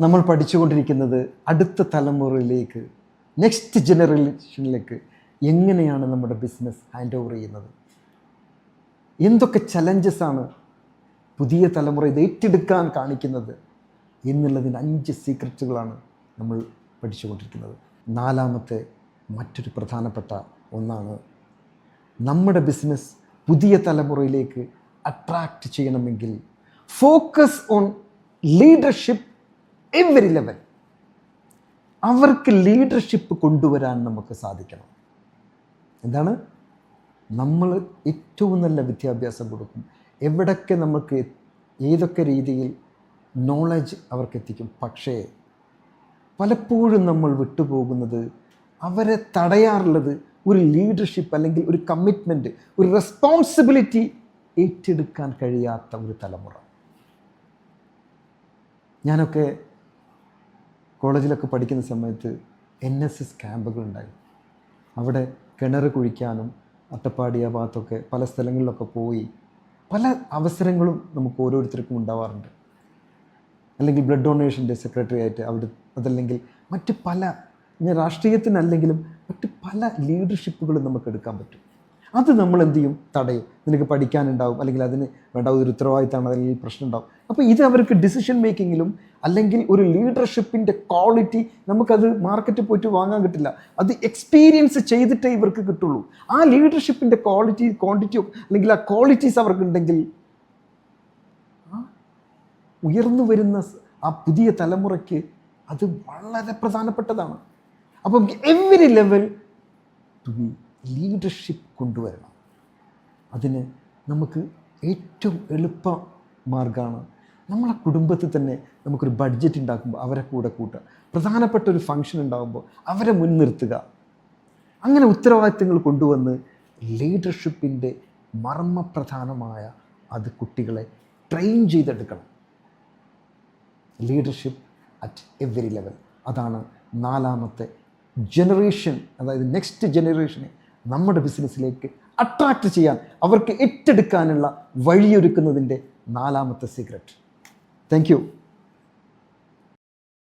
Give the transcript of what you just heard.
നമ്മൾ പഠിച്ചുകൊണ്ടിരിക്കുന്നത് അടുത്ത തലമുറയിലേക്ക്, നെക്സ്റ്റ് ജനറേഷനിലേക്ക് എങ്ങനെയാണ് നമ്മുടെ ബിസിനസ് ഹാൻഡ് ഓവർ ചെയ്യുന്നത്, എന്തൊക്കെ ചലഞ്ചസാണ് പുതിയ തലമുറ ഇത് ഏറ്റെടുക്കാൻ കാണിക്കുന്നത് എന്നുള്ളതിന് 5 സീക്രറ്റുകളാണ് നമ്മൾ പഠിച്ചുകൊണ്ടിരിക്കുന്നത്. 4ാമത്തെ മറ്റൊരു പ്രധാനപ്പെട്ട ഒന്നാണ്, നമ്മുടെ ബിസിനസ് പുതിയ തലമുറയിലേക്ക് അട്രാക്റ്റ് ചെയ്യണമെങ്കിൽ focus on leadership every level. അവർക്ക് ലീഡർഷിപ്പ് കൊണ്ടുവരാൻ നമുക്ക് സാധിക്കണം. എന്താണ്? നമ്മൾ ഏറ്റവും നല്ല വിദ്യാഭ്യാസം കൊടുക്കും, എവിടൊക്കെ നമുക്ക് ഏതൊക്കെ രീതിയിൽ നോളജ് അവർക്ക് എത്തിക്കും. പക്ഷേ പലപ്പോഴും നമ്മൾ വിട്ടുപോകുന്നത്, അവരെ തടയാറുള്ളത് ഒരു ലീഡർഷിപ്പ് അല്ലെങ്കിൽ ഒരു കമ്മിറ്റ്മെൻറ്റ്, ഒരു റെസ്പോൺസിബിലിറ്റി ഏറ്റെടുക്കാൻ കഴിയാത്ത ഒരു തലമുറ. ഞാനൊക്കെ കോളേജിലൊക്കെ പഠിക്കുന്ന സമയത്ത് NSS ക്യാമ്പുകൾ ഉണ്ടായി. അവിടെ കിണർ കുഴിക്കാനും അട്ടപ്പാടി ആ ഭാഗത്തൊക്കെ പല സ്ഥലങ്ങളിലൊക്കെ പോയി പല അവസരങ്ങളും നമുക്ക് ഓരോരുത്തർക്കും ഉണ്ടാവാറുണ്ട്. അല്ലെങ്കിൽ ബ്ലഡ് ഡൊണേഷൻ്റെ സെക്രട്ടറി ആയിട്ട് അവിടെ, അതല്ലെങ്കിൽ മറ്റ് പല, രാഷ്ട്രീയത്തിനല്ലെങ്കിലും മറ്റ് പല ലീഡർഷിപ്പുകളും നമുക്ക് എടുക്കാൻ പറ്റും. അത് നമ്മൾ എന്ത് ചെയ്യും? തടയും. നിനക്ക് പഠിക്കാനുണ്ടാവും, അല്ലെങ്കിൽ അതിന് വേണ്ട ഒരു ഉത്തരവാദിത്തമാണ്, അല്ലെങ്കിൽ പ്രശ്നം ഉണ്ടാവും. അപ്പോൾ ഇത് അവർക്ക് ഡിസിഷൻ മേക്കിങ്ങിലും അല്ലെങ്കിൽ ഒരു ലീഡർഷിപ്പിൻ്റെ ക്വാളിറ്റി നമുക്കത് മാർക്കറ്റിൽ പോയിട്ട് വാങ്ങാൻ കിട്ടില്ല. അത് എക്സ്പീരിയൻസ് ചെയ്തിട്ടേ ഇവർക്ക് കിട്ടുള്ളൂ. ആ ലീഡർഷിപ്പിൻ്റെ ക്വാണ്ടിറ്റിയോ അല്ലെങ്കിൽ ആ ക്വാളിറ്റീസ് അവർക്കുണ്ടെങ്കിൽ ഉയർന്നു വരുന്ന ആ പുതിയ തലമുറയ്ക്ക് അത് വളരെ പ്രധാനപ്പെട്ടതാണ്. അപ്പം every level two B leadership കൊണ്ടുവരണം. അതിന് നമുക്ക് ഏറ്റവും എളുപ്പ മാർഗ്ഗമാണ് നമ്മളെ കുടുംബത്തിൽ തന്നെ നമുക്കൊരു ബഡ്ജറ്റ് ഉണ്ടാക്കുമ്പോൾ അവരെ കൂടെ കൂട്ടുക, പ്രധാനപ്പെട്ട ഒരു ഫംഗ്ഷൻ ഉണ്ടാകുമ്പോൾ അവരെ മുൻനിർത്തുക. അങ്ങനെ ഉത്തരവാദിത്തങ്ങൾ കൊണ്ടുവന്ന് ലീഡർഷിപ്പിൻ്റെ മർമ്മപ്രധാനമായ അത് കുട്ടികളെ ട്രെയിൻ ചെയ്തെടുക്കണം. Leadership at every level. അതാണ് 4ാമത്തെ ജനറേഷൻ, അതായത് നെക്സ്റ്റ് ജനറേഷനെ നമ്മുടെ ബിസിനസ്സിലേക്ക് അട്രാക്റ്റ് ചെയ്യാൻ, അവർക്ക് ഏറ്റെടുക്കാനുള്ള വഴിയൊരുക്കുന്നതിൻ്റെ 4ാമത്തെ സീക്രട്ട്. Thank you.